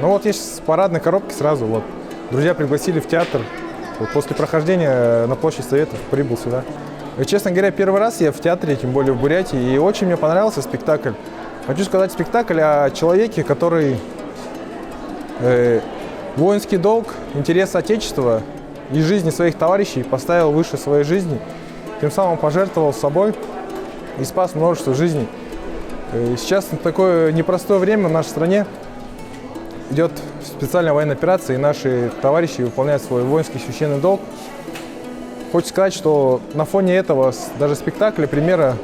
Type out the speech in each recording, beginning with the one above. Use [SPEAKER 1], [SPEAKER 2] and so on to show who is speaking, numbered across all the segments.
[SPEAKER 1] Ну вот есть с парадной коробки сразу, вот. Друзья пригласили в театр. Вот после прохождения на площадь Советов прибыл сюда. И, честно говоря, первый раз я в театре, тем более в Бурятии, и очень мне понравился спектакль. Хочу сказать, спектакль о человеке, который воинский долг, интерес Отечества и жизни своих товарищей поставил выше своей жизни, тем самым пожертвовал собой и спас множество жизней. Сейчас в такое непростое время в нашей стране идет специальная военная операция, и наши товарищи выполняют свой воинский священный долг. Хочу сказать, что на фоне этого даже спектакля, примера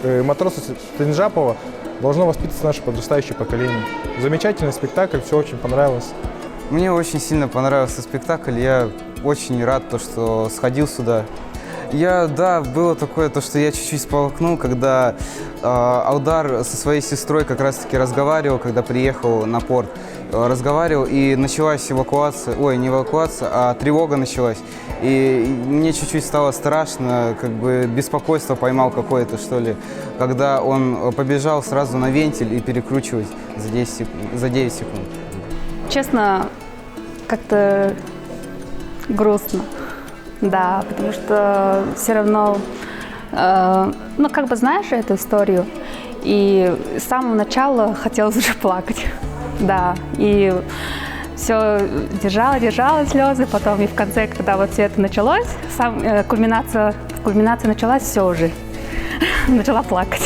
[SPEAKER 1] матроса Тенджапова, должно воспитываться наше подрастающее поколение. Замечательный спектакль, все очень понравилось.
[SPEAKER 2] Мне очень сильно понравился спектакль, я очень рад, что сходил сюда. Да, было такое, что я чуть-чуть сполкнул, когда Алдар со своей сестрой как раз-таки разговаривал, когда приехал на порт. Разговаривал, и началась эвакуация, не эвакуация, а тревога началась. И мне чуть-чуть стало страшно, беспокойство поймал какое-то, что ли, когда он побежал сразу на вентиль и перекручивать за 9 секунд.
[SPEAKER 3] Честно, как-то грустно, да, потому что все равно, знаешь эту историю, и с самого начала хотелось уже плакать. Да, и все держала слезы, потом и в конце, когда вот все это началось, кульминация началась, все уже, начала плакать.